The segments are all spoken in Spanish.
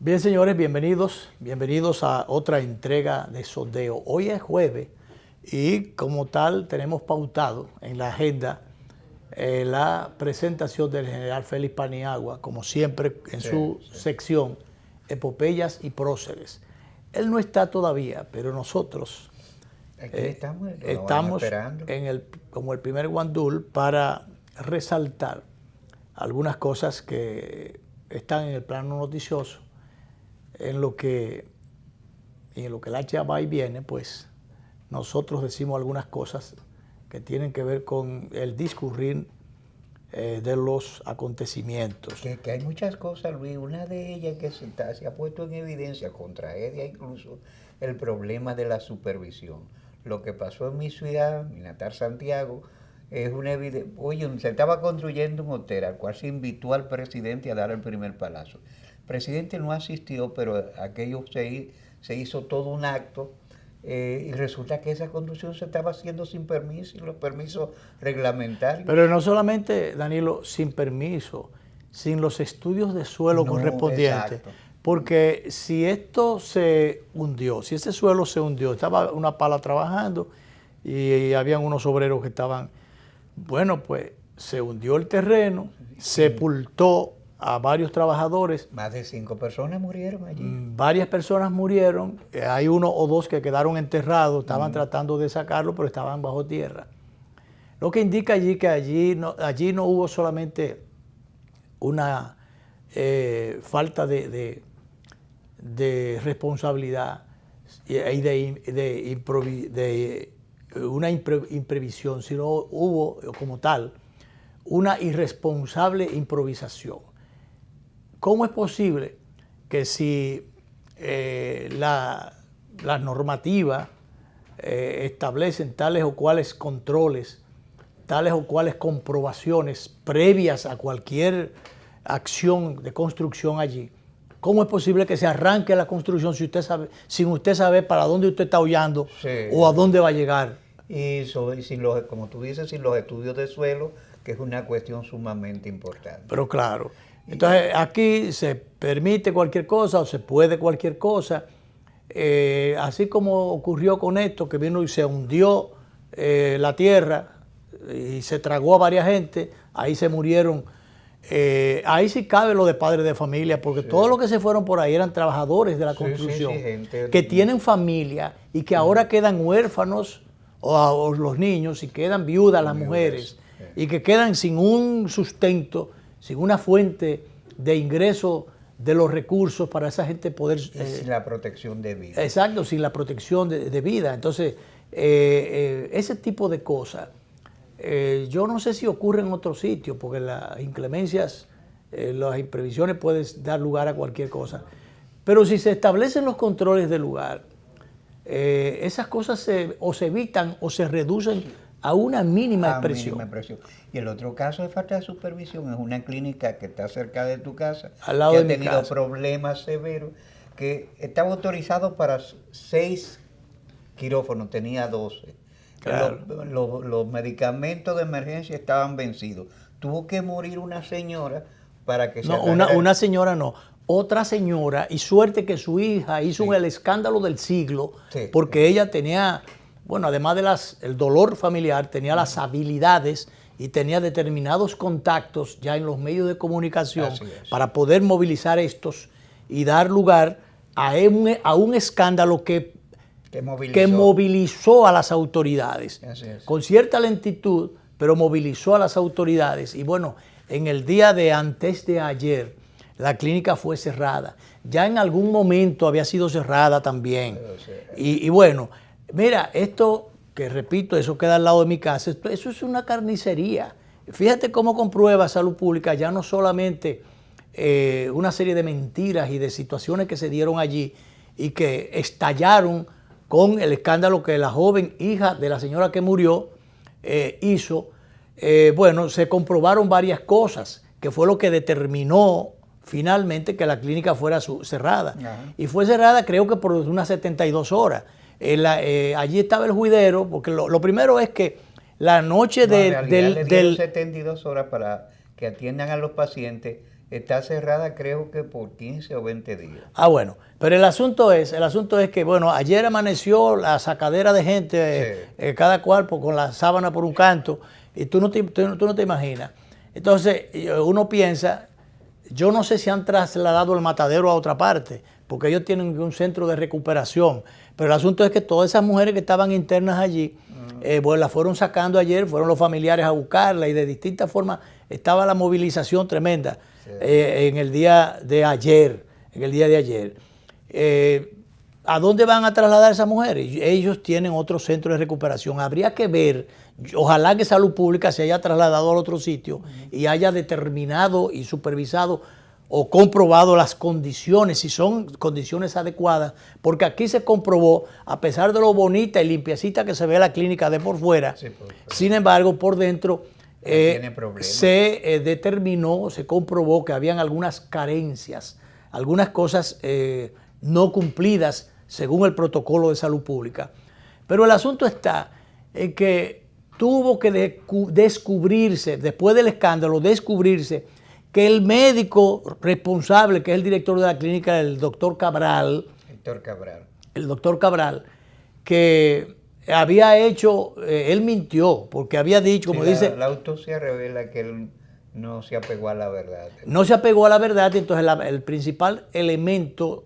Bien, señores, bienvenidos a otra entrega de Sondeo. Hoy es jueves y como tal tenemos pautado en la agenda la presentación del general Félix Paniagua, como siempre en su sección Epopeyas y Próceres. Él no está todavía, pero nosotros estamos como el primer guandul para resaltar algunas cosas que están en el plano noticioso. En lo que el hacha va y viene, pues nosotros decimos algunas cosas que tienen que ver con el discurrir de los acontecimientos. Que hay muchas cosas, Luis. Una de ellas que se ha puesto en evidencia, con tragedia incluso, el problema de la supervisión. Lo que pasó en mi ciudad, mi natal Santiago, es una evidencia. Oye, se estaba construyendo un hotel al cual se invitó al presidente a dar el primer palazo. El presidente no asistió, pero aquello se hizo todo un acto y resulta que esa construcción se estaba haciendo sin permiso y los permisos reglamentarios. Pero no solamente, Danilo, sin permiso, sin los estudios de suelo correspondientes. Exacto. Porque si esto se hundió, si ese suelo se hundió, estaba una pala trabajando y habían unos obreros que estaban, bueno, pues se hundió el terreno, sepultó a varios trabajadores. Más de 5 personas murieron allí. Varias personas murieron, hay uno o dos que quedaron enterrados, estaban tratando de sacarlo, pero estaban bajo tierra. Lo que indica allí que allí no hubo solamente una falta de responsabilidad y una imprevisión, sino hubo como tal una irresponsable improvisación. ¿Cómo es posible que si las normativas establecen tales o cuales controles, tales o cuales comprobaciones previas a cualquier acción de construcción allí, cómo es posible que se arranque la construcción sin usted saber para dónde usted está hollando o a dónde va a llegar? Y como tú dices, sin los estudios de suelo, que es una cuestión sumamente importante. Pero claro. Entonces aquí se permite cualquier cosa o se puede cualquier cosa, así como ocurrió con esto, que vino y se hundió la tierra y se tragó a varias gente, ahí se murieron, ahí sí cabe lo de padres de familia, porque todos los que se fueron por ahí eran trabajadores de la construcción, que tienen familia y que ahora quedan huérfanos o los niños y quedan viudas las mujeres y que quedan sin un sustento, sin una fuente de ingreso de los recursos para esa gente poder... sin la protección de vida. Exacto, sin la protección de vida. Entonces, ese tipo de cosas, yo no sé si ocurre en otros sitios, porque las inclemencias, las imprevisiones pueden dar lugar a cualquier cosa. Pero si se establecen los controles del lugar, esas cosas o se evitan o se reducen a una mínima expresión. Y el otro caso de falta de supervisión es una clínica que está cerca de tu casa, al lado que de ha tenido mi casa. Problemas severos, que estaba autorizado para 6 quirófanos, tenía 12. Claro. Los medicamentos de emergencia estaban vencidos. Tuvo que morir una señora para que una señora no. Otra señora, y suerte que su hija hizo el escándalo del siglo, porque ella tenía, bueno, además del dolor familiar, tenía las habilidades y tenía determinados contactos ya en los medios de comunicación para poder movilizar estos y dar lugar a un escándalo que movilizó a las autoridades. Con cierta lentitud, pero movilizó a las autoridades. Y bueno, en el día de antes de ayer, la clínica fue cerrada. Ya en algún momento había sido cerrada también. Y bueno, mira, esto que repito, eso queda al lado de mi casa, eso es una carnicería. Fíjate cómo comprueba Salud Pública ya no solamente una serie de mentiras y de situaciones que se dieron allí y que estallaron con el escándalo que la joven hija de la señora que murió hizo. Bueno, se comprobaron varias cosas, que fue lo que determinó finalmente que la clínica fuera cerrada. Y fue cerrada creo que por unas 72 horas. Allí estaba el juidero, porque lo primero es que la noche le dieron 72 horas para que atiendan a los pacientes está cerrada creo que por 15 o 20 días. Ah, bueno, pero el asunto es que, bueno, ayer amaneció la sacadera de gente, Sí. cada cual con la sábana por un canto, y tú no te imaginas. Entonces, uno piensa, yo no sé si han trasladado el matadero a otra parte, porque ellos tienen un centro de recuperación, pero el asunto es que todas esas mujeres que estaban internas allí, pues las fueron sacando ayer, fueron los familiares a buscarla, y de distintas formas estaba la movilización tremenda. Sí. En el día de ayer, ¿a dónde van a trasladar esas mujeres? Ellos tienen otro centro de recuperación. Habría que ver, ojalá que Salud Pública se haya trasladado al otro sitio y haya determinado y supervisado o comprobado las condiciones, si son condiciones adecuadas, porque aquí se comprobó, a pesar de lo bonita y limpiecita que se ve la clínica de por fuera, sí, sin embargo, por dentro se determinó, se comprobó que habían algunas carencias, algunas cosas no cumplidas según el protocolo de salud pública. Pero el asunto está en que tuvo que descubrirse, después del escándalo, descubrirse que el médico responsable, que es el director de la clínica, el doctor Cabral, que había hecho, él mintió, porque había dicho, como dice... La autopsia revela que él no se apegó a la verdad. No se apegó a la verdad, entonces el principal elemento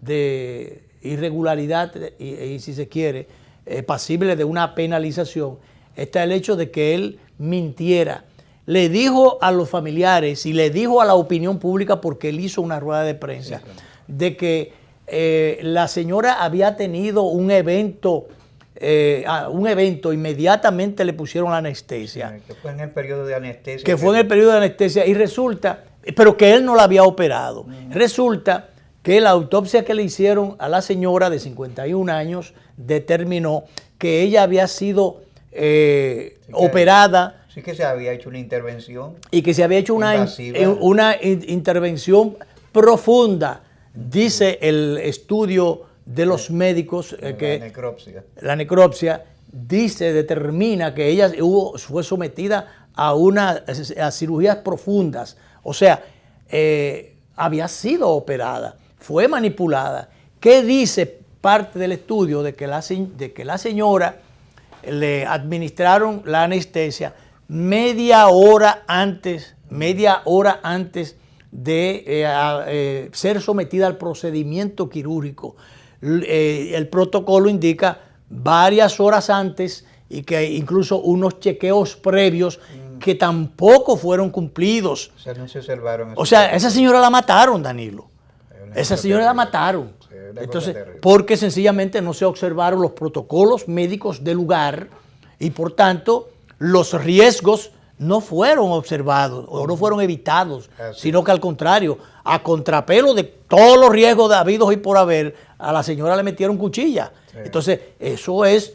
de irregularidad y si se quiere, pasible de una penalización, está el hecho de que él mintiera. Le dijo a los familiares y le dijo a la opinión pública, porque él hizo una rueda de prensa, sí, de que la señora había tenido un evento, inmediatamente le pusieron la anestesia. Que fue en el periodo de anestesia. Que fue en el periodo de anestesia y resulta, pero que él no la había operado. Resulta que la autopsia que le hicieron a la señora de 51 años determinó que ella había sido operada. Sí, que se había hecho una intervención. Y que se había hecho una intervención profunda, dice el estudio de los médicos. La necropsia determina que ella fue sometida a cirugías profundas. O sea, había sido operada, fue manipulada. ¿Qué dice parte del estudio? De que la señora le administraron la anestesia media hora antes de ser sometida al procedimiento quirúrgico. El protocolo indica varias horas antes y que incluso unos chequeos previos que tampoco fueron cumplidos. O sea, no se observaron. O sea, esa señora la mataron, Danilo. Esa señora la mataron. Entonces, porque sencillamente no se observaron los protocolos médicos del lugar y por tanto los riesgos no fueron observados o no fueron evitados, sino que al contrario, a contrapelo de todos los riesgos habidos y por haber, a la señora le metieron cuchilla. Sí. Entonces, eso es,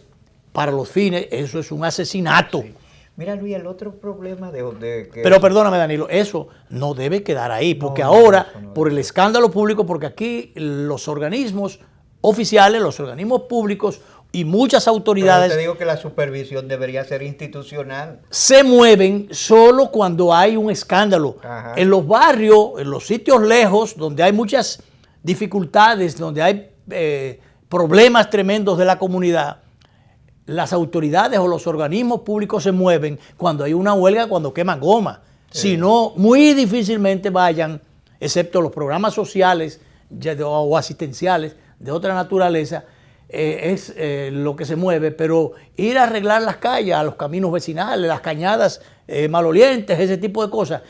para los fines, eso es un asesinato. Sí. Mira, Luis, el otro problema de que... Pero perdóname, Danilo, eso no debe quedar ahí, porque ahora, por el escándalo público, porque aquí los organismos oficiales, los organismos públicos y muchas autoridades... Pero te digo que la supervisión debería ser institucional. Se mueven solo cuando hay un escándalo. Ajá. En los barrios, en los sitios lejos, donde hay muchas dificultades, donde hay problemas tremendos de la comunidad, las autoridades o los organismos públicos se mueven cuando hay una huelga, cuando queman goma. Sí. Si no, muy difícilmente vayan, excepto los programas sociales o asistenciales de otra naturaleza, es lo que se mueve, pero ir a arreglar las calles, a los caminos vecinales, las cañadas malolientes, ese tipo de cosas,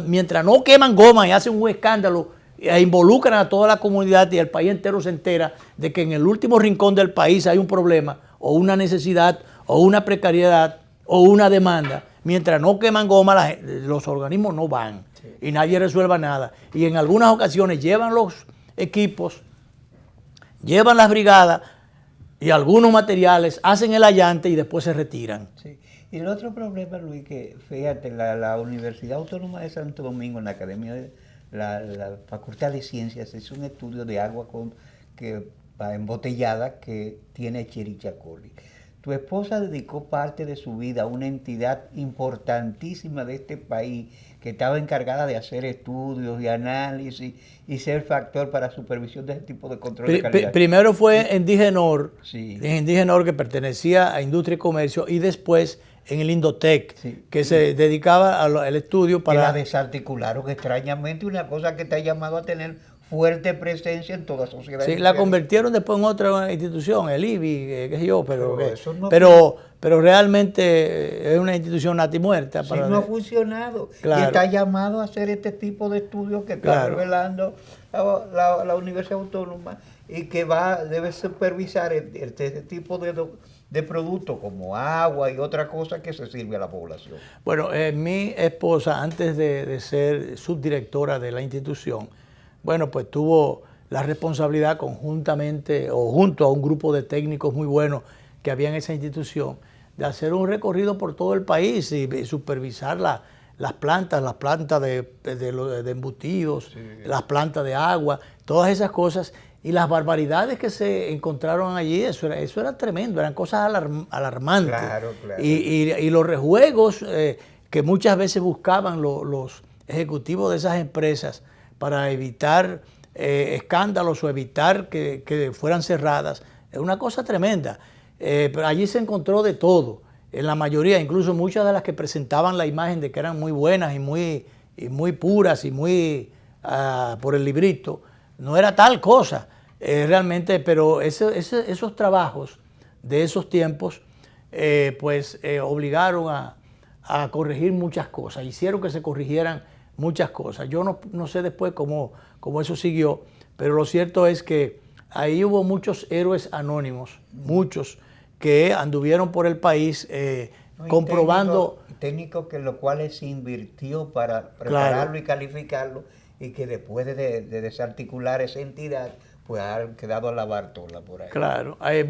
mientras no queman goma y hacen un escándalo e involucran a toda la comunidad y el país entero se entera de que en el último rincón del país hay un problema o una necesidad o una precariedad o una demanda, mientras no queman goma los organismos no van y nadie resuelva nada. Y en algunas ocasiones llevan los equipos, llevan las brigadas y algunos materiales, hacen el allante y después se retiran. Sí. Y el otro problema, Luis, que fíjate, la Universidad Autónoma de Santo Domingo, en la Academia de la Facultad de Ciencias, es un estudio de agua embotellada que tiene Escherichia coli. Tu esposa dedicó parte de su vida a una entidad importantísima de este país que estaba encargada de hacer estudios y análisis y ser factor para supervisión de ese tipo de control de calidad. Primero fue en Digenor, Sí. en Digenor, que pertenecía a Industria y Comercio, y después en el Indotec, Sí. que se dedicaba al estudio Que la para... desarticularon extrañamente, una cosa que está llamado a tener fuerte presencia en toda sociedad. Sí, la convirtieron después en otra institución, el IBI, qué sé yo, pero realmente es una institución natimuerta. Sí, no ha funcionado. Claro. Y está llamado a hacer este tipo de estudios que está revelando la Universidad Autónoma y que debe supervisar este tipo de productos como agua y otra cosa que se sirve a la población. Bueno, mi esposa, antes de ser subdirectora de la institución, bueno, pues tuvo la responsabilidad conjuntamente o junto a un grupo de técnicos muy buenos que había en esa institución de hacer un recorrido por todo el país y supervisar las plantas de embutidos, sí, las plantas de agua, todas esas cosas y las barbaridades que se encontraron allí, eso era tremendo, eran cosas alarmantes. Claro, claro. Y los rejuegos que muchas veces buscaban los ejecutivos de esas empresas para evitar escándalos o evitar que fueran cerradas, es una cosa tremenda. Pero allí se encontró de todo, en la mayoría, incluso muchas de las que presentaban la imagen de que eran muy buenas y muy puras y muy por el librito, no era tal cosa realmente, pero esos trabajos de esos tiempos obligaron a corregir muchas cosas, hicieron que se corrigieran muchas cosas. Yo no sé después cómo eso siguió, pero lo cierto es que ahí hubo muchos héroes anónimos, muchos que anduvieron por el país comprobando... Técnicos que los cuales se invirtió para prepararlo, claro, y calificarlo, y que después de desarticular esa entidad, pues han quedado a la bartola por ahí. Claro, ahí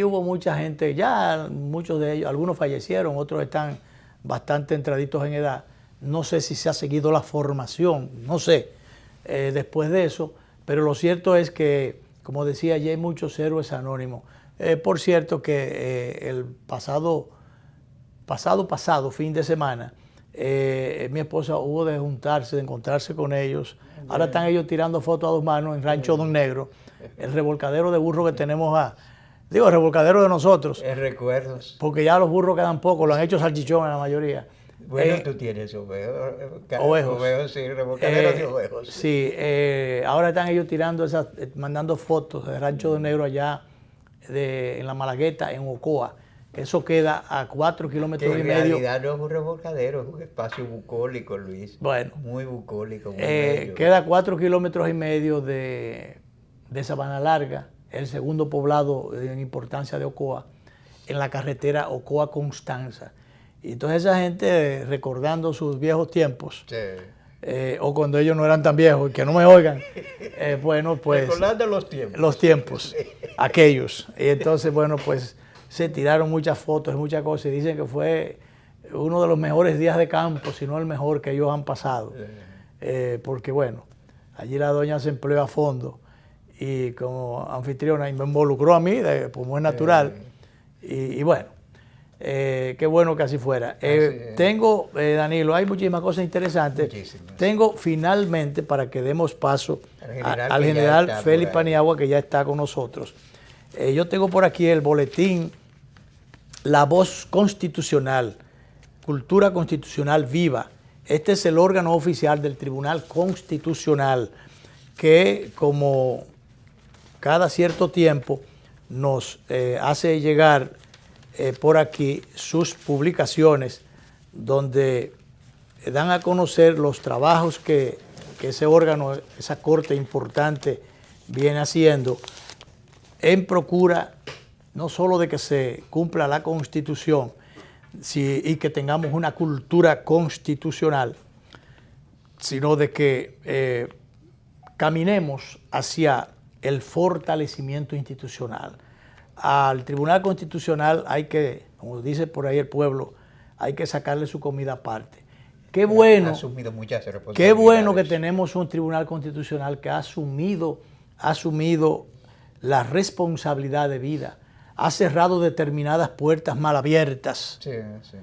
hubo mucha gente, ya muchos de ellos, algunos fallecieron, otros están bastante entraditos en edad. No sé si se ha seguido la formación, no sé, después de eso, pero lo cierto es que, como decía, ya hay muchos héroes anónimos. Por cierto que el pasado fin de semana, mi esposa hubo de encontrarse con ellos. Ahora están ellos tirando fotos a dos manos en Rancho Don Negro, el revolcadero de burro que tenemos el revolcadero de nosotros. Recuerdos. Porque ya los burros quedan pocos, lo han hecho salchichón en la mayoría. Bueno, tú tienes ovejos, sí, revolcaderos de ovejos. Sí, ahora están ellos mandando fotos de Rancho Don Negro allá en la Malagueta, en Ocoa. Eso queda a 4 kilómetros y medio. En realidad no es un revolcadero, es un espacio bucólico, Luis. Bueno. Muy bucólico, muy bello. Queda a 4 kilómetros y medio de Sabana Larga, el segundo poblado en importancia de Ocoa, en la carretera Ocoa-Constanza. Y entonces esa gente recordando sus viejos tiempos, sí, o cuando ellos no eran tan viejos, que no me oigan, bueno, pues... Recordando los tiempos. Los tiempos, aquellos. Y entonces, bueno, pues se tiraron muchas fotos, muchas cosas, y dicen que fue uno de los mejores días de campo, si no el mejor que ellos han pasado. Porque, bueno, allí la doña se empleó a fondo y como anfitriona, y me involucró a mí, como es natural, y bueno. Qué bueno que así fuera. Tengo, Danilo, hay muchísimas cosas interesantes. Muchísimas. Tengo finalmente, para que demos paso al general Félix Paniagua, que ya está con nosotros. Yo tengo por aquí el boletín La Voz Constitucional, Cultura Constitucional Viva. Este es el órgano oficial del Tribunal Constitucional que, como cada cierto tiempo, nos hace llegar por aquí sus publicaciones donde dan a conocer los trabajos que ese órgano, esa corte importante viene haciendo en procura no solo de que se cumpla la Constitución y que tengamos una cultura constitucional, sino de que caminemos hacia el fortalecimiento institucional. Al Tribunal Constitucional hay que, como dice por ahí el pueblo, hay que sacarle su comida aparte. Qué bueno, ha asumido muchas responsabilidades. Qué bueno que tenemos un Tribunal Constitucional que ha asumido la responsabilidad de vida, ha cerrado determinadas puertas mal abiertas. Sí, sí.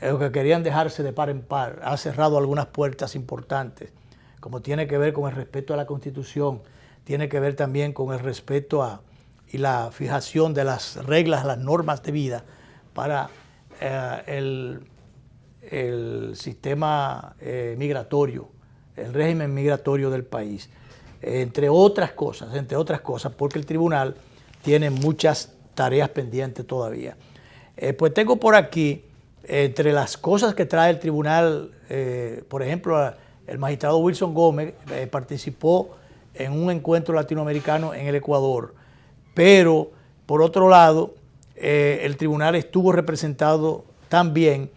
Los que querían dejarse de par en par. Ha cerrado algunas puertas importantes, como tiene que ver con el respeto a la Constitución, tiene que ver también con el respeto y la fijación de las reglas, las normas de vida para el sistema migratorio, el régimen migratorio del país, entre otras cosas, porque el tribunal tiene muchas tareas pendientes todavía. Pues tengo por aquí, entre las cosas que trae el tribunal, por ejemplo, el magistrado Wilson Gómez participó en un encuentro latinoamericano en el Ecuador, pero por otro lado, el tribunal estuvo representado también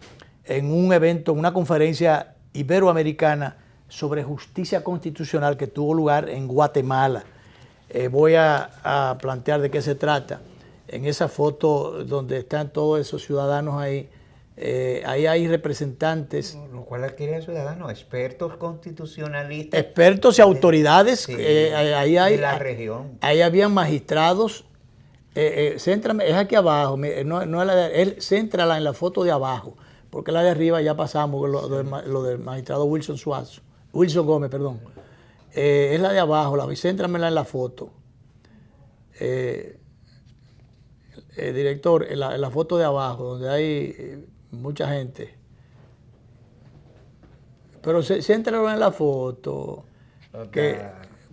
en un evento, en una conferencia iberoamericana sobre justicia constitucional que tuvo lugar en Guatemala. Voy a plantear de qué se trata. En esa foto donde están todos esos ciudadanos ahí, ahí hay representantes. Lo cual aquí los ciudadanos, expertos constitucionalistas. Expertos y autoridades. Sí, ahí hay, de la región. Ahí habían magistrados. Céntrame, es aquí abajo, céntrala en la foto de abajo, porque la de arriba ya pasamos, lo del magistrado Wilson Gómez, perdón. Es la de abajo, céntramela en la foto. Director, en la foto de abajo, donde hay mucha gente. Pero céntralo en la foto. Okay.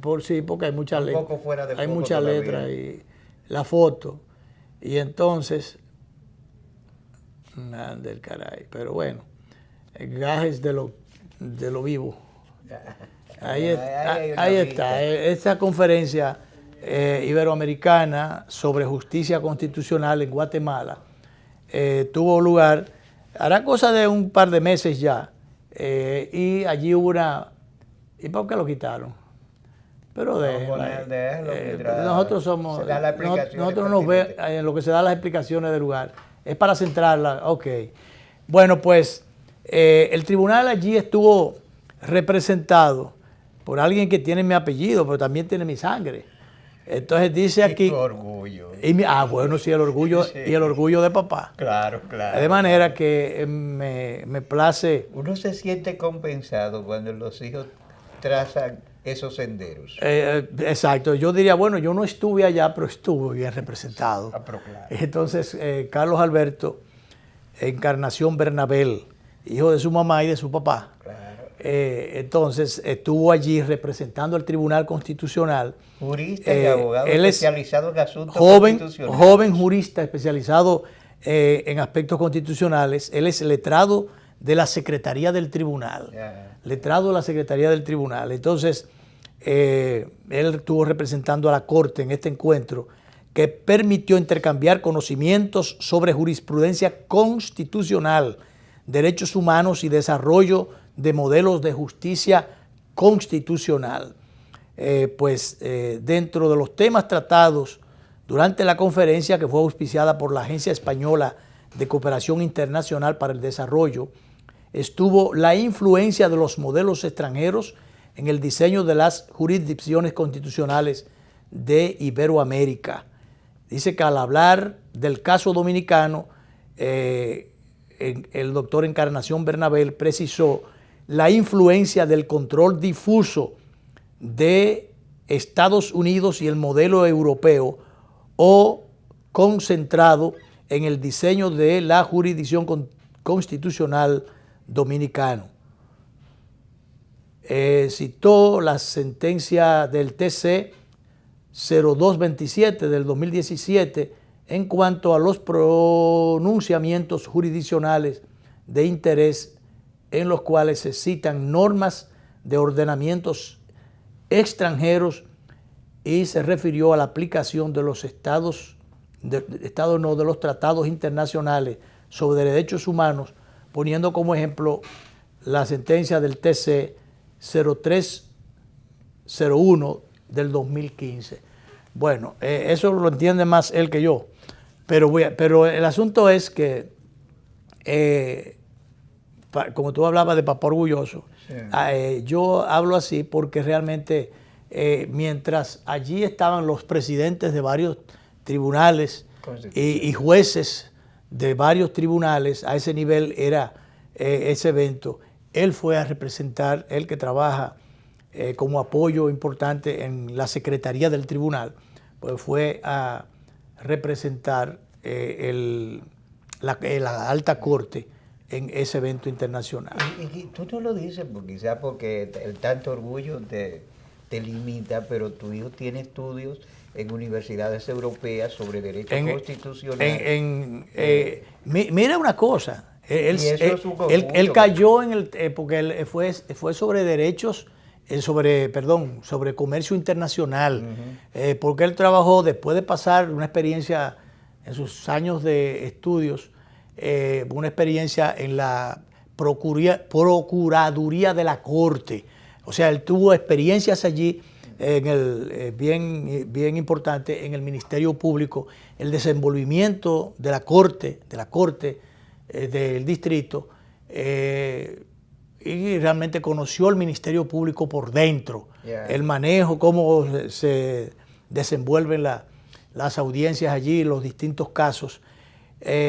Porque hay muchas letras. Un poco fuera de hay muchas letras y la foto. Y entonces, nada del caray. Pero bueno, gajes de lo vivo. Ahí está. Esta conferencia iberoamericana sobre justicia constitucional en Guatemala tuvo lugar, hará cosa de un par de meses ya, y allí hubo ¿y por qué lo quitaron? Pero nosotros somos, nosotros nos ve en lo que se da las explicaciones del lugar, es para centrarla, ok. Bueno, pues el tribunal allí estuvo representado por alguien que tiene mi apellido, pero también tiene mi sangre. Entonces dice aquí... ¡Qué orgullo! Bueno, sí, el orgullo, sí. Y el orgullo de papá. Claro. De manera que me place... Uno se siente compensado cuando los hijos trazan esos senderos. Exacto. Yo diría, bueno, yo no estuve allá, pero estuve bien representado. Pero claro. Entonces, Carlos Alberto Encarnación Bernabel, hijo de su mamá y de su papá. Claro. Entonces, estuvo allí representando al Tribunal Constitucional. Jurista y abogado especializado en asuntos constitucionales. Joven jurista especializado en aspectos constitucionales. Él es letrado de la Secretaría del Tribunal. Letrado de la Secretaría del Tribunal. Entonces, él estuvo representando a la Corte en este encuentro que permitió intercambiar conocimientos sobre jurisprudencia constitucional, derechos humanos y desarrollo de modelos de justicia constitucional. Dentro de los temas tratados durante la conferencia, que fue auspiciada por la Agencia Española de Cooperación Internacional para el Desarrollo, estuvo la influencia de los modelos extranjeros en el diseño de las jurisdicciones constitucionales de Iberoamérica. Dice que al hablar del caso dominicano, el doctor Encarnación Bernabel precisó la influencia del control difuso de Estados Unidos y el modelo europeo o concentrado en el diseño de la jurisdicción constitucional dominicano. Citó la sentencia del TC 0227 del 2017 en cuanto a los pronunciamientos jurisdiccionales de interés en los cuales se citan normas de ordenamientos extranjeros y se refirió a la aplicación de los de los tratados internacionales sobre derechos humanos, poniendo como ejemplo la sentencia del TC 0301 del 2015. Bueno, eso lo entiende más él que yo, pero el asunto es que, como tú hablabas de papá orgulloso, sí. Yo hablo así porque realmente mientras allí estaban los presidentes de varios tribunales y jueces de varios tribunales. A ese nivel era ese evento. Él fue a representar, él que trabaja como apoyo importante en la secretaría del tribunal, pues fue a representar la alta corte en ese evento internacional. Y tú no lo dices quizás porque el tanto orgullo te limita, pero tu hijo tiene estudios en universidades europeas sobre derecho constitucional. Mira una cosa, él cayó en porque él fue sobre derechos, sobre comercio internacional, porque él trabajó después de pasar una experiencia en sus años de estudios, una experiencia en la Procuraduría de la Corte. O sea, él tuvo experiencias allí bien importante en el Ministerio Público, el desenvolvimiento de la Corte del distrito, y realmente conoció el Ministerio Público por dentro, el manejo, cómo se desenvuelven las audiencias allí, los distintos casos,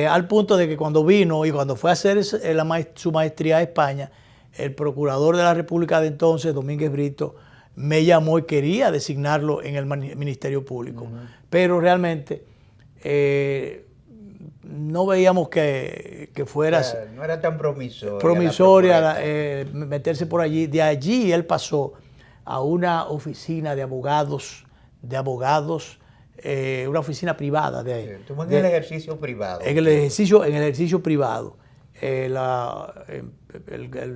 al punto de que cuando vino y cuando fue a hacer su maestría a España, el procurador de la República de entonces, Domínguez Brito, me llamó y quería designarlo en el Ministerio Público. Pero realmente no veíamos que fuera... No era tan promisoria meterse por allí. De allí él pasó a una oficina de abogados, una oficina privada de ahí. Estuvo en el ejercicio privado. En el ejercicio privado. El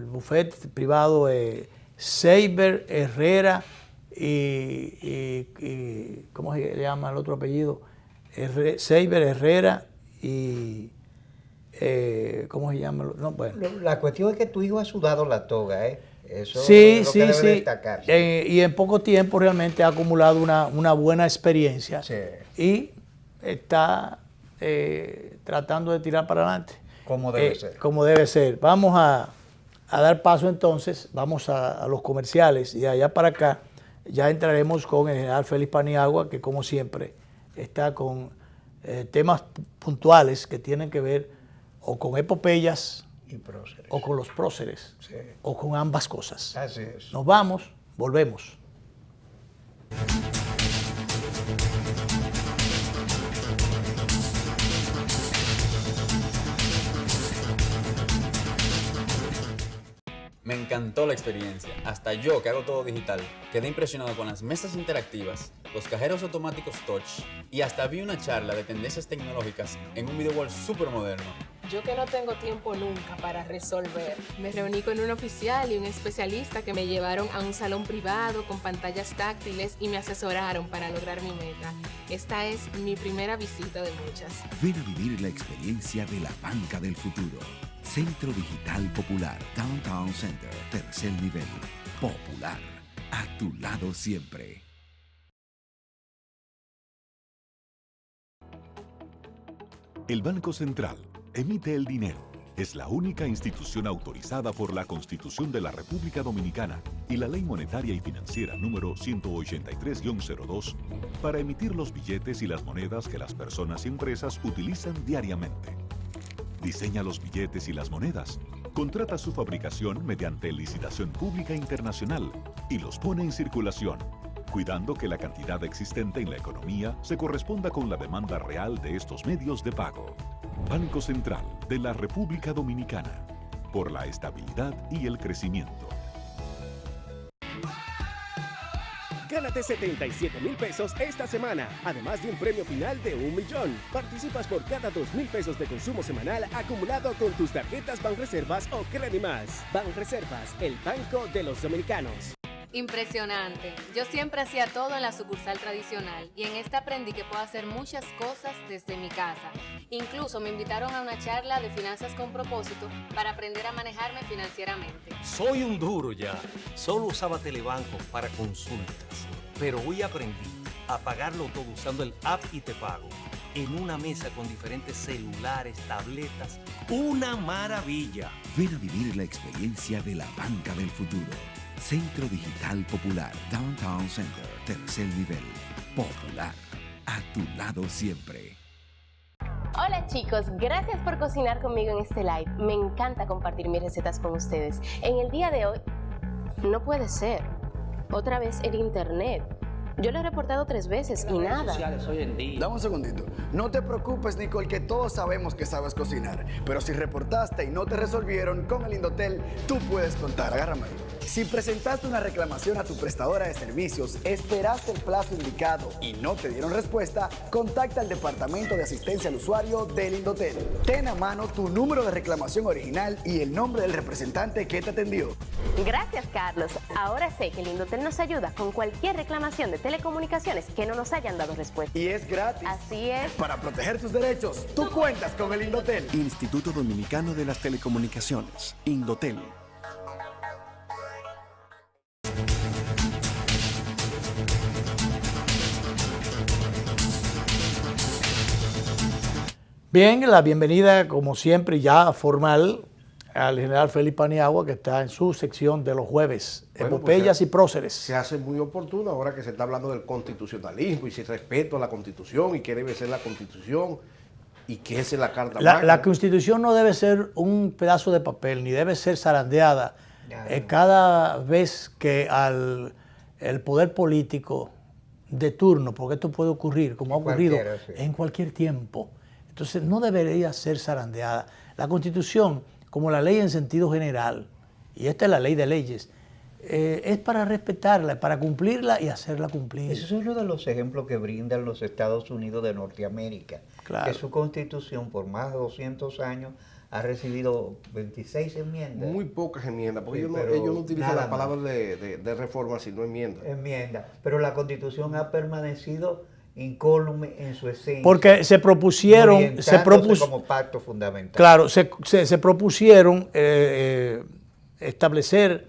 bufete privado Seiber, Herrera y ¿cómo se llama el otro apellido? Seiber, Herrera y ¿cómo se llama? No, bueno. La cuestión es que tu hijo ha sudado la toga, ¿eh? Eso sí, es lo que debe destacarse. Y en poco tiempo realmente ha acumulado una buena experiencia, y está tratando de tirar para adelante. Como debe ser. Como debe ser. Vamos a dar paso entonces, vamos a los comerciales, y allá para acá ya entraremos con el general Félix Paniagua, que como siempre está con temas puntuales que tienen que ver o con epopeyas o con los próceres, o con ambas cosas. Así es. Nos vamos, volvemos. Me encantó la experiencia. Hasta yo, que hago todo digital, quedé impresionado con las mesas interactivas, los cajeros automáticos touch, y hasta vi una charla de tendencias tecnológicas en un video wall súper moderno. Yo que no tengo tiempo nunca para resolver, me reuní con un oficial y un especialista que me llevaron a un salón privado con pantallas táctiles y me asesoraron para lograr mi meta. Esta es mi primera visita de muchas. Ven a vivir la experiencia de la banca del futuro. Centro Digital Popular, Downtown Center, tercer nivel. Popular, a tu lado siempre. El Banco Central emite el dinero. Es la única institución autorizada por la Constitución de la República Dominicana y la Ley Monetaria y Financiera número 183-02 para emitir los billetes y las monedas que las personas y empresas utilizan diariamente. Diseña los billetes y las monedas, contrata su fabricación mediante licitación pública internacional y los pone en circulación, cuidando que la cantidad existente en la economía se corresponda con la demanda real de estos medios de pago. Banco Central de la República Dominicana, por la estabilidad y el crecimiento. Gánate 77,000 pesos esta semana, además de un premio final de 1 millón. Participas por cada 2,000 pesos de consumo semanal acumulado con tus tarjetas Banreservas o Credimás. Banreservas, el banco de los dominicanos. Impresionante. Yo siempre hacía todo en la sucursal tradicional y en esta aprendí que puedo hacer muchas cosas desde mi casa. Incluso me invitaron a una charla de finanzas con propósito para aprender a manejarme financieramente. Soy un duro ya. Solo usaba Telebanco para consultas, pero hoy aprendí a pagarlo todo usando el app y Te Pago. En una mesa con diferentes celulares, tabletas. ¡Una maravilla! Ven a vivir la experiencia de la banca del futuro. Centro Digital Popular, Downtown Center, tercer nivel. Popular, a tu lado siempre. Hola chicos, gracias por cocinar conmigo en este live. Me encanta compartir mis recetas con ustedes. En el día de hoy, no puede ser. Otra vez el internet. Yo lo he reportado 3 veces y nada. Hoy en día. Dame un segundito. No te preocupes, Nicole, que todos sabemos que sabes cocinar. Pero si reportaste y no te resolvieron, con el Indotel tú puedes contar. Agárrame ahí. Si presentaste una reclamación a tu prestadora de servicios, esperaste el plazo indicado y no te dieron respuesta, contacta al Departamento de Asistencia al Usuario del Indotel. Ten a mano tu número de reclamación original y el nombre del representante que te atendió. Gracias, Carlos. Ahora sé que el Indotel nos ayuda con cualquier reclamación de telecomunicaciones que no nos hayan dado respuesta. Y es gratis. Así es. Para proteger tus derechos, tú cuentas con el Indotel. Instituto Dominicano de las Telecomunicaciones, Indotel. Bien, la bienvenida, como siempre, ya formal, al general Félix Paniagua, que está en su sección de los jueves, bueno, epopeyas y próceres. Se hace muy oportuno ahora que se está hablando del constitucionalismo y si respeto a la Constitución y qué debe ser la Constitución y qué es la Carta Magna. La Constitución no debe ser un pedazo de papel, ni debe ser zarandeada cada vez que el poder político de turno, porque esto puede ocurrir, como ha ocurrido en cualquier tiempo. Entonces no debería ser zarandeada. La Constitución, como la ley en sentido general, y esta es la ley de leyes, es para respetarla, para cumplirla y hacerla cumplir. Ese es uno de los ejemplos que brindan los Estados Unidos de Norteamérica, claro, que su Constitución por más de 200 años ha recibido 26 enmiendas. Muy pocas enmiendas, porque Sí, ellos no utilizan la más. palabra de reforma, sino enmienda. Enmienda. Pero la Constitución ha permanecido incólume en su esencia. Porque se propusieron, como pacto fundamental. Claro, se propusieron establecer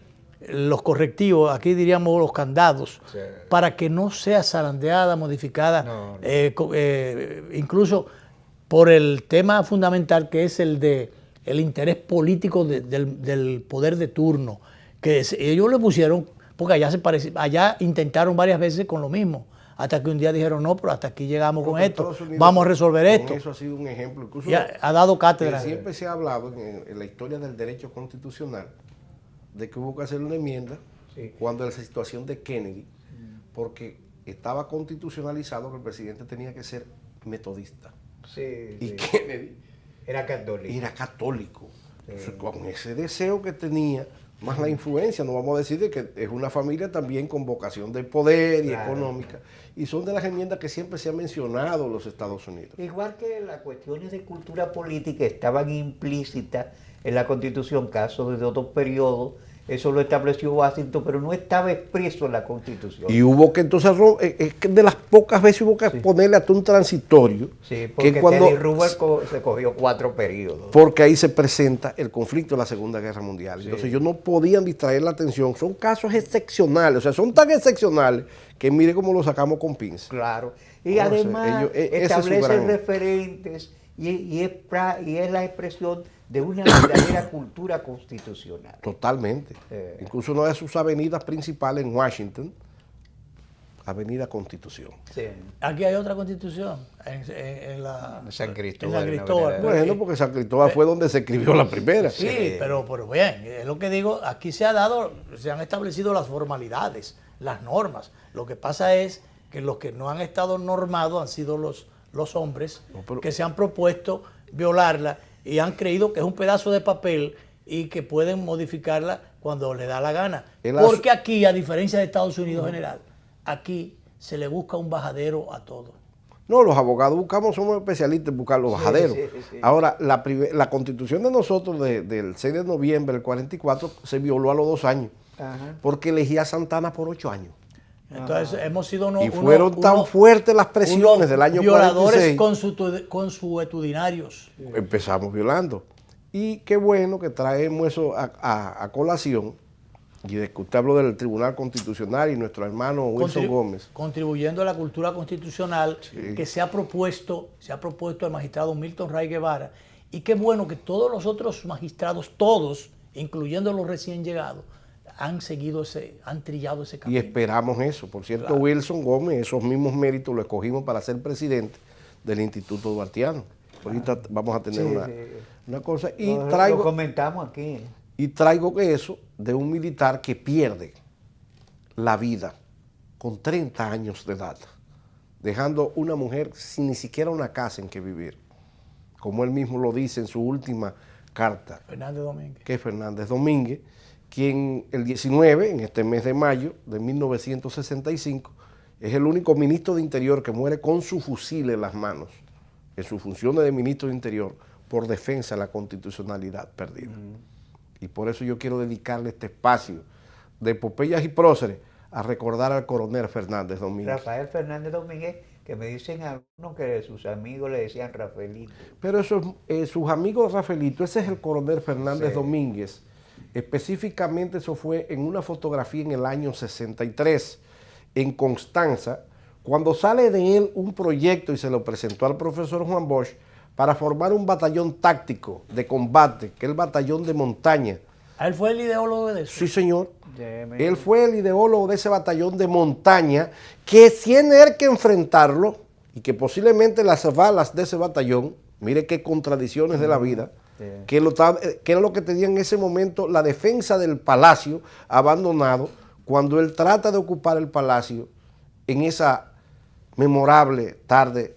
los correctivos, aquí diríamos los candados, sí, para que no sea zarandeada, modificada, incluso por el tema fundamental que es el de el interés político del poder de turno, que ellos le pusieron, porque allá intentaron varias veces con lo mismo, hasta que un día dijeron, no, pero hasta aquí llegamos con esto, vamos a resolver esto. Eso ha sido un ejemplo. Incluso ha dado cátedra. Siempre se ha hablado en la historia del derecho constitucional de que hubo que hacer una enmienda cuando en la situación de Kennedy, porque estaba constitucionalizado que el presidente tenía que ser metodista. Y Kennedy era católico. Entonces, con ese deseo que tenía, más la influencia, no vamos a decir de que es una familia también con vocación de poder y económica, y son de las enmiendas que siempre se han mencionado en los Estados Unidos. Igual que las cuestiones de cultura política estaban implícitas en la Constitución, caso de otros periodos, eso lo estableció Washington, pero no estaba expreso en la Constitución. Y hubo que entonces, de las pocas veces hubo que ponerle hasta un transitorio. Sí, porque que cuando Teddy Roosevelt se cogió 4 periodos. Porque ahí se presenta el conflicto de la Segunda Guerra Mundial. Entonces ellos no podían distraer la atención. Son casos excepcionales, o sea, son tan excepcionales que mire cómo lo sacamos con pinzas. Claro. Y además establecen referentes y es la expresión de una verdadera cultura constitucional. Totalmente. Incluso una de sus avenidas principales en Washington, Avenida Constitución. Sí. Aquí hay otra constitución, en San Cristóbal. En San Cristóbal. Bueno, porque San Cristóbal fue donde se escribió la primera. Sí, pero bien, es lo que digo, aquí se han establecido las formalidades, las normas. Lo que pasa es que los que no han estado normados han sido los hombres que se han propuesto violarla y han creído que es un pedazo de papel y que pueden modificarla cuando les da la gana. Porque aquí, a diferencia de Estados Unidos general, aquí se le busca un bajadero a todo. No, los abogados somos especialistas en buscar los bajaderos. Sí. Ahora, la constitución de nosotros del 6 de noviembre del 44 se violó a los 2 años, porque elegía a Santana por 8 años. Entonces hemos sido y fueron tan fuertes las presiones del año 46. Violadores consuetudinarios. Empezamos violando. Y qué bueno que traemos eso a colación. Y de que usted habló del Tribunal Constitucional y nuestro hermano Wilson Gómez. Contribuyendo a la cultura constitucional que se ha propuesto el magistrado Milton Ray Guevara. Y qué bueno que todos los otros magistrados, todos, incluyendo los recién llegados, han trillado ese camino. Y esperamos eso. Por cierto, Wilson Gómez, esos mismos méritos lo escogimos para ser presidente del Instituto Duartiano. Ahorita vamos a tener una cosa. Y lo comentamos aquí. Y traigo eso de un militar que pierde la vida con 30 años de edad, dejando una mujer sin ni siquiera una casa en que vivir, como él mismo lo dice en su última carta. Fernández Domínguez. Que es Fernández Domínguez, quien el 19, en este mes de mayo de 1965, es el único ministro de Interior que muere con su fusil en las manos, en sus funciones de ministro de Interior, por defensa de la constitucionalidad perdida. Y por eso yo quiero dedicarle este espacio de epopeyas y próceres a recordar al coronel Fernández Domínguez. Rafael Fernández Domínguez, que me dicen algunos que sus amigos le decían Rafaelito. Pero eso, sus amigos Rafaelito, ese es el coronel Fernández Domínguez. Específicamente eso fue en una fotografía en el año 63, en Constanza, cuando sale de él un proyecto y se lo presentó al profesor Juan Bosch para formar un batallón táctico de combate, que es el batallón de montaña. ¿Él fue el ideólogo de eso? Sí, señor. Él fue el ideólogo de ese batallón de montaña, que tiene él que enfrentarlo y que posiblemente las balas de ese batallón, mire qué contradicciones de la vida, que era lo que tenía en ese momento la defensa del palacio abandonado, cuando él trata de ocupar el palacio en esa memorable tarde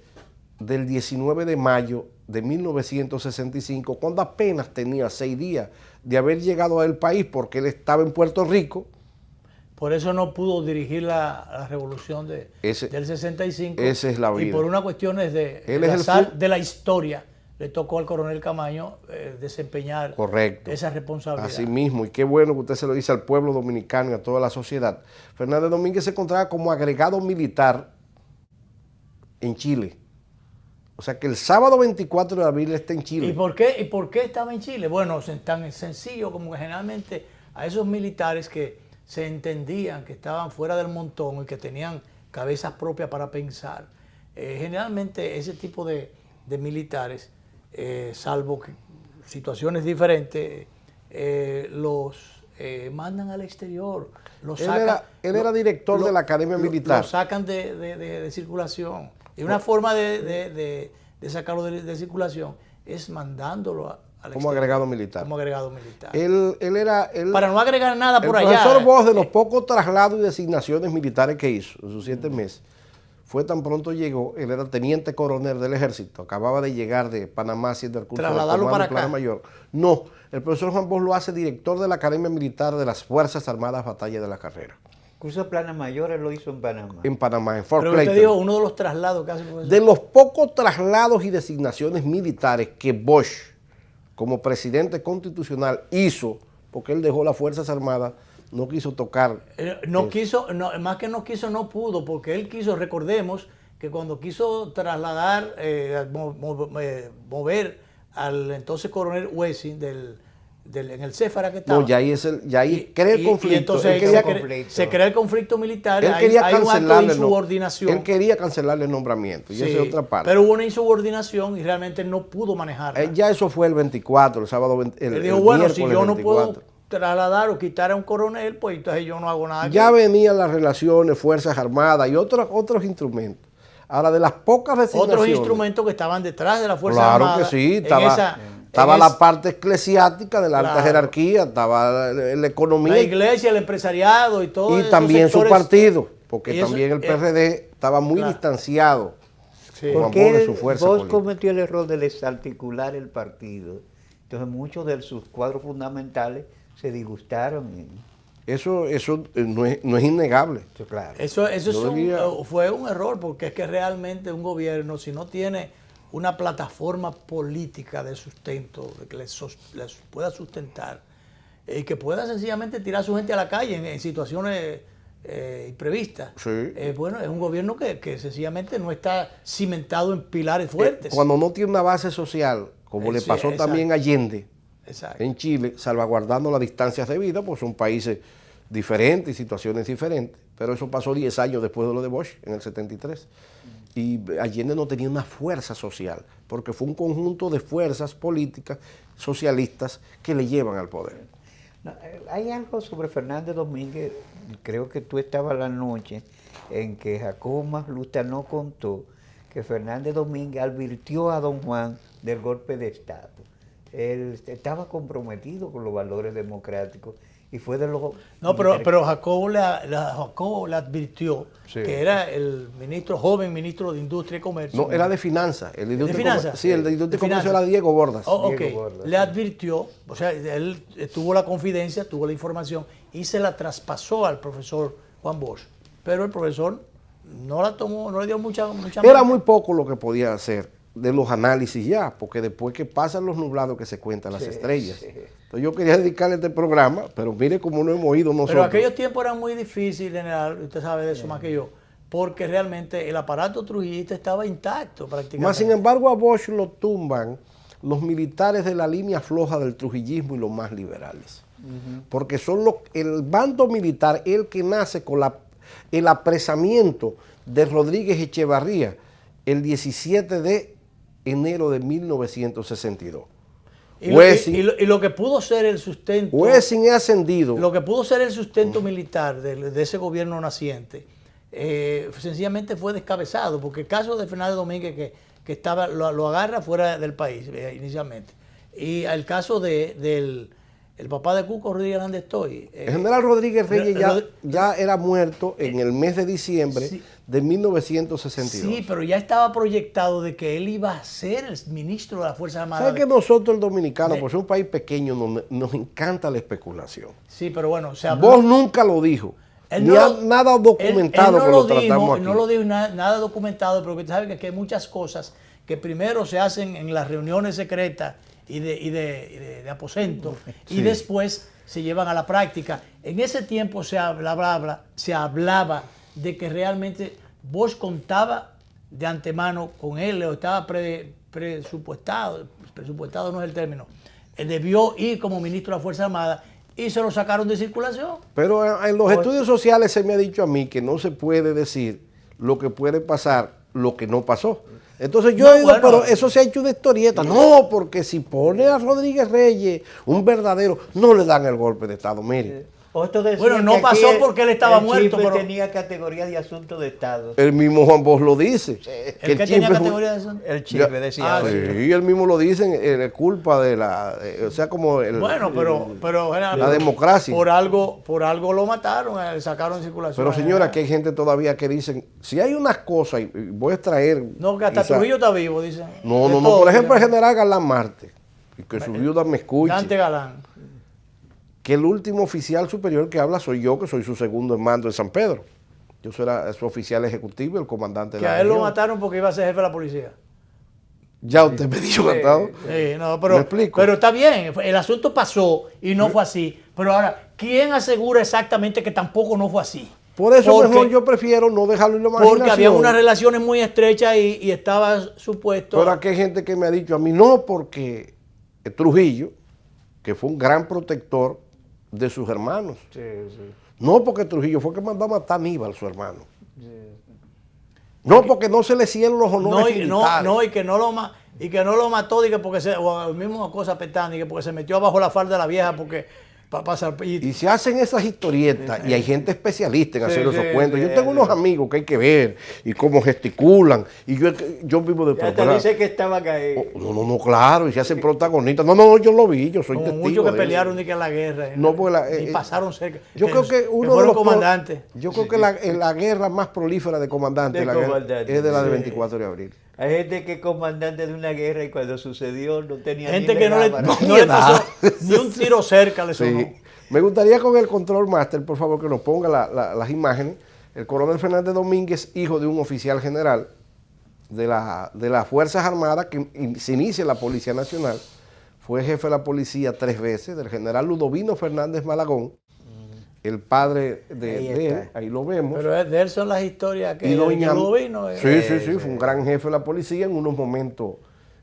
del 19 de mayo de 1965, cuando apenas tenía 6 días de haber llegado al país, porque él estaba en Puerto Rico. Por eso no pudo dirigir la revolución del 65. Esa es la vida. Y por unas cuestiones de la historia, le tocó al coronel Camaño desempeñar esa responsabilidad. Así mismo, y qué bueno que usted se lo dice al pueblo dominicano y a toda la sociedad. Fernández Domínguez se encontraba como agregado militar en Chile. O sea que el sábado 24 de abril está en Chile. ¿Y por qué estaba en Chile? Bueno, tan sencillo como que generalmente a esos militares que se entendían que estaban fuera del montón y que tenían cabezas propias para pensar, generalmente ese tipo de militares, salvo que situaciones diferentes, los mandan al exterior. Él era director de la Academia Militar. Lo sacan de circulación. Y una forma de sacarlo de circulación es mandándolo al exterior. Como agregado militar. Como agregado militar. Para no agregar nada por allá. El profesor Bosch, de los pocos traslados y designaciones militares que hizo en sus 7 meses, fue tan pronto llegó, él era teniente coronel del ejército, acababa de llegar de Panamá haciendo el curso de comando plano mayor. No, el profesor Juan Bosch lo hace director de la Academia Militar de las Fuerzas Armadas Batalla de la Carrera. Curso de planas mayores lo hizo en Panamá. En Panamá, en Fort Pero Clayton. usted dijo uno de los traslados que hace el profesor. De los pocos traslados y designaciones militares que Bosch, como presidente constitucional, hizo, porque él dejó las Fuerzas Armadas, no quiso tocar. Más que no quiso, no pudo, porque él quiso, recordemos, que cuando quiso trasladar, mover al entonces coronel Wessing en el Céfara que estaba. No, ya ahí crea el conflicto. Y entonces se crea el conflicto militar. Hay un acto de insubordinación. Él quería cancelarle el nombramiento, y esa es otra parte. Pero hubo una insubordinación y realmente no pudo manejarla. Ya eso fue el 24, el sábado. Él dijo, bueno, si yo no puedo trasladar o quitar a un coronel, pues entonces yo no hago nada. Ya venían las relaciones, Fuerzas Armadas y otros instrumentos. Ahora, de las pocas designaciones. Otros instrumentos que estaban detrás de la Fuerza Armada. Claro que sí, estaba la parte eclesiástica de la alta jerarquía, estaba la economía. La iglesia, el empresariado y todo. Y también su partido, porque también el PRD estaba muy distanciado. Sí. Porque Bosch cometió el error de desarticular el partido. Entonces muchos de sus cuadros fundamentales se disgustaron. Eso no es innegable. Claro. Eso fue un error, porque es que realmente un gobierno, si no tiene una plataforma política de sustento, de que les pueda sustentar, y que pueda sencillamente tirar a su gente a la calle en situaciones imprevistas. Sí. Bueno, es un gobierno que sencillamente no está cimentado en pilares fuertes. Cuando no tiene una base social, como le pasó también a Allende, en Chile, salvaguardando las distancias de vida, pues son países diferentes y situaciones diferentes, pero eso pasó 10 años después de lo de Bosch, en el 73. Y Allende no tenía una fuerza social, porque fue un conjunto de fuerzas políticas socialistas que le llevan al poder. No, hay algo sobre Fernández Domínguez, creo que tú estabas la noche en que Jacobo Masluta no contó que Fernández Domínguez advirtió a don Juan del golpe de Estado. Él estaba comprometido con los valores democráticos y fue de los... No, pero Jacobo le advirtió que era el joven ministro de Industria y Comercio. No, era de Finanzas. El ¿De Finanzas? Sí, el de Industria y Comercio era Diego Bordas. Diego Bordas, le advirtió, o sea, él tuvo la confidencia, tuvo la información y se la traspasó al profesor Juan Bosch. Pero el profesor no la tomó, no le dio mucha Era muy poco lo que podía hacer de los análisis ya, porque después que pasan los nublados que se cuentan las estrellas. Entonces yo quería dedicarle este programa, pero mire cómo no hemos ido nosotros. Pero aquellos tiempos eran muy difíciles, general, usted sabe de eso más que yo, porque realmente el aparato trujillista estaba intacto prácticamente. Más sin embargo a Bosch lo tumban los militares de la línea floja del trujillismo y los más liberales. Porque son el bando militar, el que nace con el apresamiento de Rodríguez Echevarría el 17 de enero de 1962. Y lo que pudo ser el sustento... Wessing es ascendido. Lo que pudo ser el sustento militar de ese gobierno naciente, sencillamente fue descabezado, porque el caso de Fernández Domínguez que estaba, lo agarra fuera del país inicialmente, y el caso del papá de Cuco, Rodríguez Hernández Toy. El general Rodríguez Reyes ya era muerto en el mes de diciembre de 1962. Sí, pero ya estaba proyectado de que él iba a ser el ministro de las Fuerzas Armadas. ¿Sabe que nosotros, el dominicano, por ser un país pequeño, nos encanta la especulación? Sí, pero bueno, Vos nunca lo dijo. Nada documentado él no que lo tratamos aquí. No lo dijo nada documentado, pero usted sabe que aquí hay muchas cosas que primero se hacen en las reuniones secretas y de aposento, y después se llevan a la práctica. En ese tiempo se hablaba de que realmente Bosch contaba de antemano con él, o estaba presupuestado no es el término, él debió ir como ministro de la Fuerza Armada y se lo sacaron de circulación. Pero en los estudios sociales se me ha dicho a mí que no se puede decir lo que puede pasar, lo que no pasó. Entonces yo digo, pero eso se ha hecho de historieta. No, porque si pone a Rodríguez Reyes un verdadero, no le dan el golpe de Estado, mire. Bueno, no pasó porque él estaba muerto. Pero tenía categoría de asunto de Estado. El mismo Juan Bosch lo dice. ¿El que tenía categoría de asunto? El Chifre decía. Sí, él mismo lo dice, es culpa de o sea, como bueno, pero la democracia. Por algo lo mataron, le sacaron de circulación. Pero señora, aquí hay gente todavía que dicen, si hay unas cosas, y voy a extraer... No, que hasta Trujillo está vivo, dicen. No, por ejemplo, el general Galán Marte, y que su viuda me escuche. Dante Galán. Que el último oficial superior que habla soy yo, que soy su segundo en mando en San Pedro. Yo soy su oficial ejecutivo, el comandante de la región. Que a él lo mataron porque iba a ser jefe de la policía. Ya usted me dijo, ¿verdad? No, pero está bien, el asunto pasó y no fue así. Pero ahora, ¿quién asegura exactamente que tampoco no fue así? Por eso mejor yo prefiero no dejarlo en la imaginación. Porque había unas relaciones muy estrechas y estaba supuesto... Pero aquí hay gente que me ha dicho a mí, no, porque Trujillo, que fue un gran protector de sus hermanos. No, porque Trujillo fue que mandó a matar a Aníbal, su hermano. No, porque no se le hicieron los honores militares. Y que no lo mató, o mismo cosa petán, porque se metió abajo la falda de la vieja, porque... Y se hacen esas historietas y hay gente especialista en hacer esos cuentos. Yo tengo unos amigos que hay que ver y cómo gesticulan. Y yo vivo de programa. Dice que estaban ahí. No, claro, y se hacen protagonistas. No, yo lo vi, yo soy testigo. Muchos que pelearon ni que en la guerra. Y pasaron cerca. Yo creo que uno de los comandantes. Yo creo que la guerra más prolífera de comandantes es de la de 24 de abril. Hay gente que es comandante de una guerra y cuando sucedió no tenía gente que no le pasó ni un tiro cerca, le sonó. Me gustaría con el control master, por favor, que nos ponga las imágenes. El coronel Fernández Domínguez, hijo de un oficial general de las Fuerzas Armadas que se inicia en la Policía Nacional, fue jefe de la policía 3 veces, del general Ludovino Fernández Malagón, el padre de él, ahí lo vemos. Pero de él son las historias que Ludovino. Sí, fue un gran jefe de la policía en unos momentos.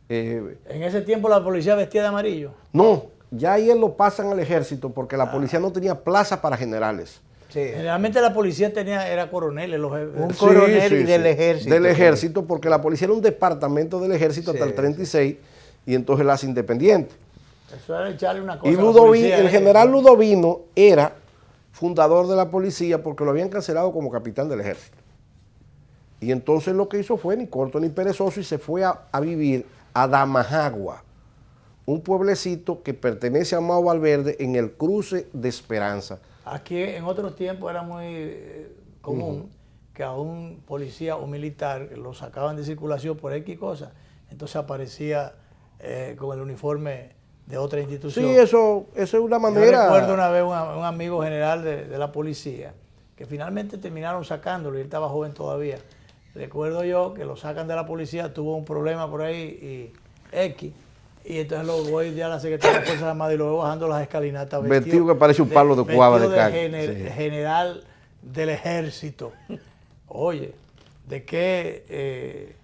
En ese tiempo la policía vestía de amarillo. No, ya ahí él lo pasan al ejército porque la policía no tenía plaza para generales. Generalmente la policía era coroneles, un coronel del ejército. Del ejército, porque la policía era un departamento del ejército hasta el 36 y entonces la hace independiente. Eso era echarle una cosa. Y el general Ludovino era fundador de la policía porque lo habían cancelado como capitán del ejército. Y entonces lo que hizo fue ni corto ni perezoso y se fue a vivir a Damajagua, un pueblecito que pertenece a Mao Valverde en el cruce de Esperanza. Aquí en otros tiempos era muy común que a un policía o militar lo sacaban de circulación por X cosas, entonces aparecía con el uniforme de otra institución. Sí, eso es una manera. Yo recuerdo una vez un amigo general de la policía que finalmente terminaron sacándolo y él estaba joven todavía. Recuerdo yo que lo sacan de la policía, tuvo un problema por ahí y X. Y entonces lo voy ya a la Secretaría de Fuerzas Armadas y lo veo bajando las escalinatas. Vestido que parece un palo de cuava de caña. General del ejército. Oye, ¿de qué?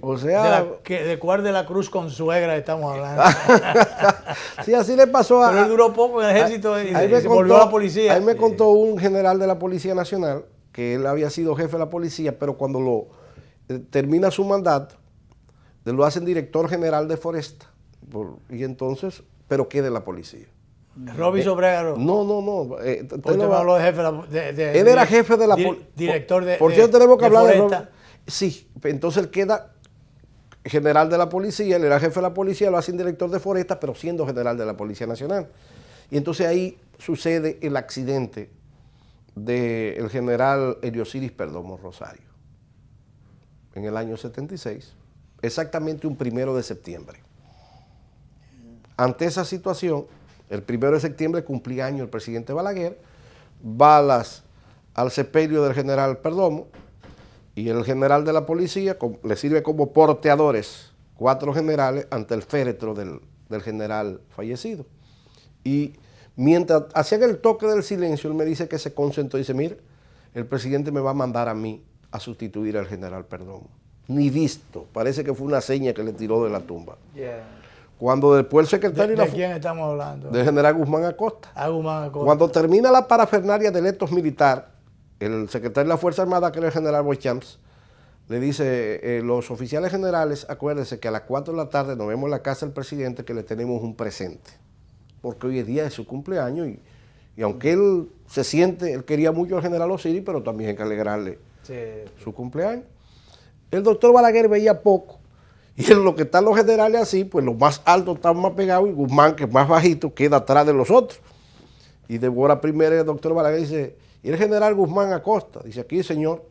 O sea, ¿de cuál de la Cruz Consuegra estamos hablando? Sí, así le pasó a... Pero él duró poco en el ejército y se volvió a la policía. Ahí me contó un general de la Policía Nacional que él había sido jefe de la policía, pero cuando termina su mandato, lo hacen director general de Foresta. Y entonces, ¿pero qué de la policía? Robinson Bregaro. No. Usted me habló de jefe él era jefe de la director de Por cierto, tenemos que hablar Foresta. de sí, entonces él queda general de la policía, él era jefe de la policía, lo hacen director de Foresta, pero siendo general de la Policía Nacional. Y entonces ahí sucede el accidente del general Eliosiris Perdomo Rosario, en el año 76, exactamente un 1 de septiembre. Ante esa situación, el 1 de septiembre cumplía año el presidente Balaguer, va al sepelio del general Perdomo, y el general de la policía le sirve como porteadores, 4 generales, ante el féretro del general fallecido. Y mientras hacían el toque del silencio, él me dice que se concentró y dice, mire, el presidente me va a mandar a mí a sustituir al general Perdomo. Ni visto, parece que fue una seña que le tiró de la tumba. Cuando después el secretario... ¿De quién estamos hablando? Del general Guzmán Acosta. Guzmán Acosta. Cuando termina la parafernalia del etos militar, el secretario de la Fuerza Armada, que era el general Beauchamp, le dice, los oficiales generales, acuérdense que a las 4 de la tarde nos vemos en la casa del presidente que le tenemos un presente. Porque hoy es día de su cumpleaños y aunque él se siente, él quería mucho al general Osiris, pero también hay que alegrarle su cumpleaños. El doctor Balaguer veía poco. Y en lo que están los generales así, pues los más altos están más pegados y Guzmán, que es más bajito, queda atrás de los otros. Y de hora primera el doctor Balaguer dice, ¿y el general Guzmán Acosta? Dice, aquí señor.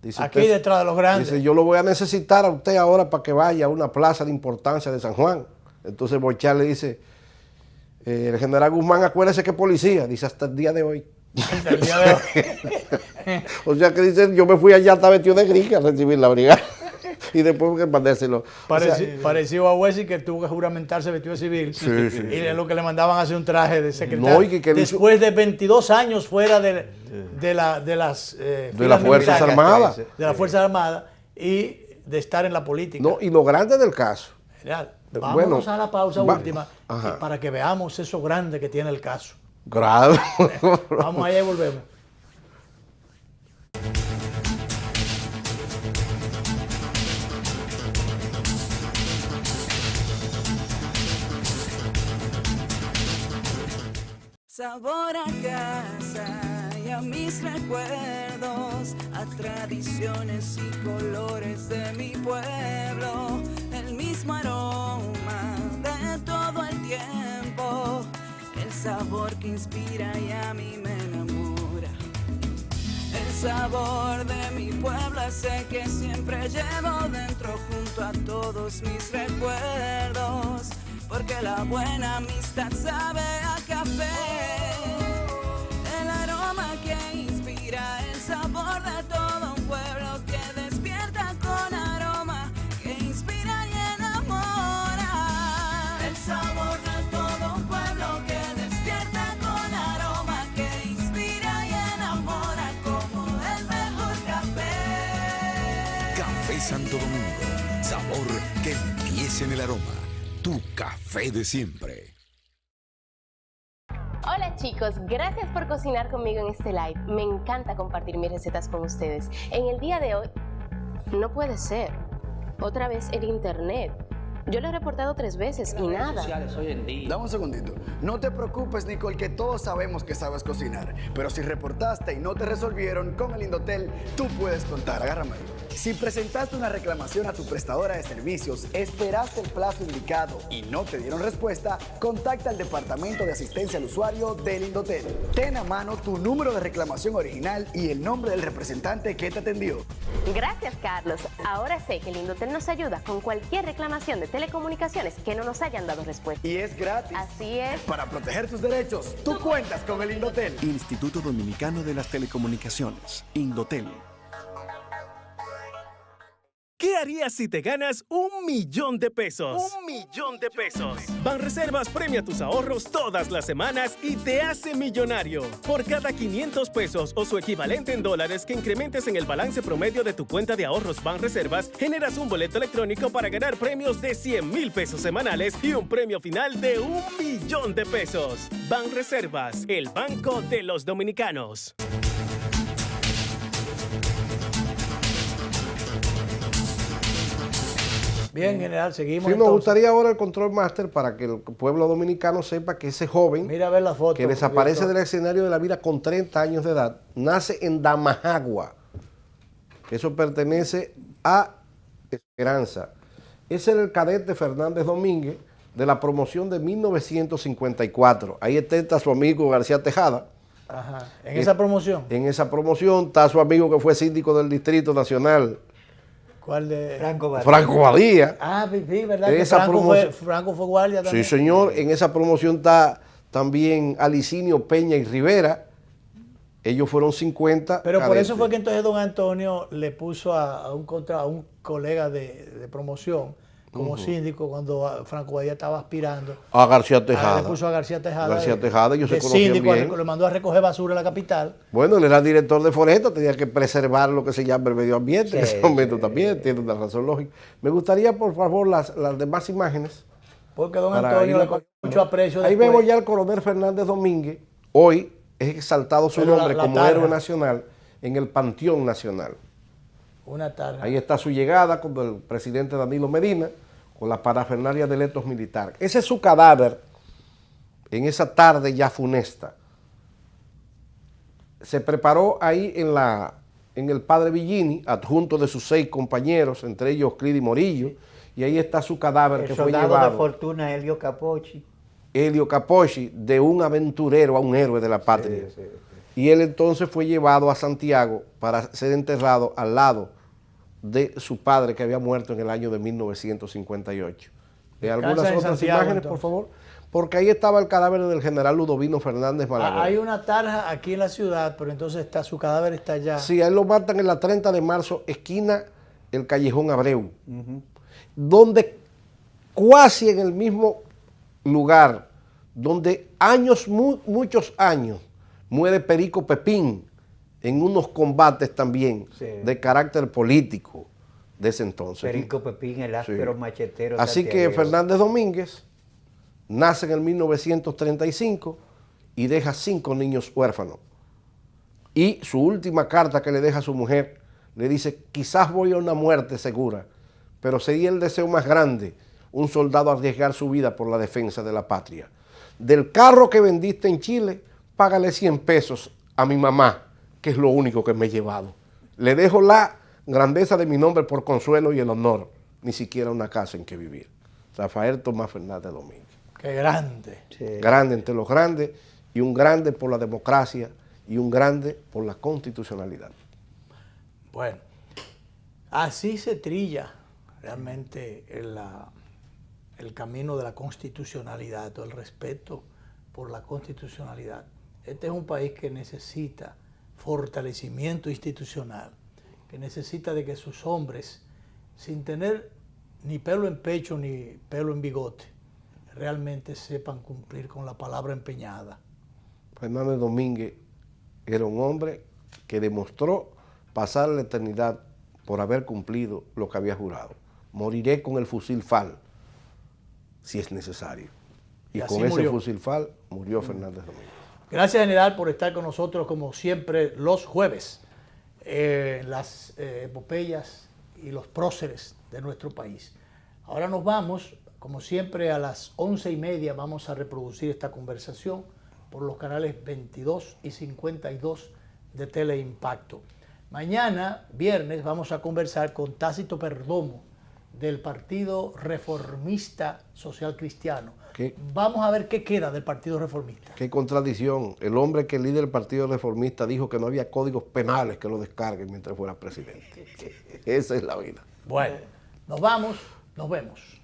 Dice, aquí detrás de los grandes. Dice, yo lo voy a necesitar a usted ahora para que vaya a una plaza de importancia de San Juan. Entonces Bochar le dice, el general Guzmán, acuérdese que es policía. Dice, hasta el día de hoy. Hasta el día de hoy. O sea que dice, yo me fui allá, estaba vestido de gris a recibir la brigada. Y después que mandérselo. Parecido a Wesley, que tuvo que juramentarse vestido de civil. Y es lo que le mandaban a hacer un traje de secretario. No, después de 22 años fuera de las Fuerzas Armadas. De las Fuerzas Armadas y de estar en la política. No, y lo grande del caso. General, vámonos a la pausa última para que veamos eso grande que tiene el caso. Grado. Vamos allá y volvemos. Sabor a casa y a mis recuerdos, a tradiciones y colores de mi pueblo, el mismo aroma de todo el tiempo, el sabor que inspira y a mí me enamora. El sabor de mi pueblo ese que siempre llevo dentro junto a todos mis recuerdos, porque la buena amistad sabe a café, el aroma que inspira, el sabor de todo un pueblo que despierta con aroma, que inspira y enamora. El sabor de todo un pueblo que despierta con aroma, que inspira y enamora como el mejor café. Café Santo Domingo, sabor que empieza en el aroma. Tu café de siempre. Hola chicos, gracias por cocinar conmigo en este live. Me encanta compartir mis recetas con ustedes. En el día de hoy, no puede ser. Otra vez el internet. Yo lo he reportado 3 veces y nada. Dame un segundito. No te preocupes, Nicole, que todos sabemos que sabes cocinar. Pero si reportaste y no te resolvieron, con el Indotel tú puedes contar. Agárrame ahí. Si presentaste una reclamación a tu prestadora de servicios, esperaste el plazo indicado y no te dieron respuesta, contacta al Departamento de Asistencia al Usuario del Indotel. Ten a mano tu número de reclamación original y el nombre del representante que te atendió. Gracias, Carlos. Ahora sé que el Indotel nos ayuda con cualquier reclamación de telecomunicaciones que no nos hayan dado respuesta. Y es gratis. Así es. Para proteger tus derechos, tú cuentas con el Indotel. Instituto Dominicano de las Telecomunicaciones, Indotel. ¿Qué harías si te ganas $1.000.000 de pesos? $1.000.000 de pesos. Banreservas premia tus ahorros todas las semanas y te hace millonario. Por cada 500 pesos o su equivalente en dólares que incrementes en el balance promedio de tu cuenta de ahorros Banreservas, generas un boleto electrónico para ganar premios de 100.000 pesos semanales y un premio final de $1.000.000 de pesos. Banreservas, el banco de los dominicanos. Bien, general, seguimos. Sí, nos gustaría ahora el control master para que el pueblo dominicano sepa que ese joven Mira a ver la foto, que desaparece director. del escenario de la vida con 30 años de edad, nace en Damajagua. Eso pertenece a Esperanza. Ese era el cadete Fernández Domínguez de la promoción de 1954. Ahí está su amigo García Tejada. Ajá. ¿En esa promoción? En esa promoción está su amigo que fue síndico del Distrito Nacional, ¿Cuál de? Franco Badía. Ah, sí, ¿verdad? Que Esa Franco fue guardia también. Sí, señor. En esa promoción está también Alicinio Peña y Rivera. Ellos fueron 50. Pero por cadetes. eso fue que entonces don Antonio le puso a un colega de promoción como síndico cuando Franco Badía estaba aspirando. A García Tejada. Le puso a García Tejada. García Tejada, ellos se de conocían síndico, bien. le mandó a recoger basura a la capital. Bueno, él era director de Foresta, tenía que preservar lo que se llama el medio ambiente. En ese momento también, tiene una razón lógica. Me gustaría, por favor, las demás imágenes. Porque don Para Antonio irle le cogió mucho aprecio. Ahí después. vemos ya al coronel Fernández Domínguez. Hoy es exaltado su Pero nombre la como tarja. héroe nacional en el Panteón Nacional. Una tarde. Ahí está su llegada con el presidente Danilo Medina, con la parafernalia de letos militares. Ese es su cadáver en esa tarde ya funesta. Se preparó ahí en el Padre Villini, adjunto de sus 6 compañeros, entre ellos Clidi Morillo, y ahí está su cadáver que fue soldado llevado. de fortuna Helio Capocci. Helio Capocci, de un aventurero a un héroe de la patria. Sí. Y él entonces fue llevado a Santiago para ser enterrado al lado de su padre que había muerto en el año de 1958. Algunas Descansa en otras Santiago, imágenes, entonces. por favor. Porque ahí estaba el cadáver del general Ludovino Fernández Malagón. Hay una tarja aquí en la ciudad, pero entonces su cadáver está allá. Sí, a él lo matan en la 30 de marzo, esquina el Callejón Abreu, donde casi en el mismo lugar, donde muchos años, muere Perico Pepín en unos combates también de carácter político de ese entonces. Perico Pepín, el áspero machetero. Así que santiaguero. Fernández Domínguez nace en el 1935 y deja 5 niños huérfanos. Y su última carta que le deja a su mujer, le dice, quizás voy a una muerte segura, pero sería el deseo más grande, un soldado arriesgar su vida por la defensa de la patria. Del carro que vendiste en Chile, págale 100 pesos a mi mamá, que es lo único que me he llevado. Le dejo la grandeza de mi nombre por consuelo y el honor, ni siquiera una casa en que vivir. Rafael Tomás Fernández Domínguez. Qué grande. Sí. Grande entre los grandes, y un grande por la democracia, y un grande por la constitucionalidad. Bueno, así se trilla realmente el camino de la constitucionalidad, o el respeto por la constitucionalidad. Este es un país que necesita fortalecimiento institucional, que necesita de que sus hombres, sin tener ni pelo en pecho ni pelo en bigote, realmente sepan cumplir con la palabra empeñada. Fernández Domínguez era un hombre que demostró pasar la eternidad por haber cumplido lo que había jurado. Moriré con el fusil FAL, si es necesario. Y con ese fusil FAL murió Fernández Domínguez. Gracias, general, por estar con nosotros como siempre los jueves en las epopeyas y los próceres de nuestro país. Ahora nos vamos Como siempre, a las 11:30 vamos a reproducir esta conversación por los canales 22 y 52 de Teleimpacto. Mañana, viernes, vamos a conversar con Tácito Perdomo del Partido Reformista Social Cristiano. Vamos a ver qué queda del Partido Reformista. Qué contradicción. El hombre que lidera el Partido Reformista dijo que no había códigos penales que lo descarguen mientras fuera presidente. Esa es la vida. Bueno, nos vamos, nos vemos.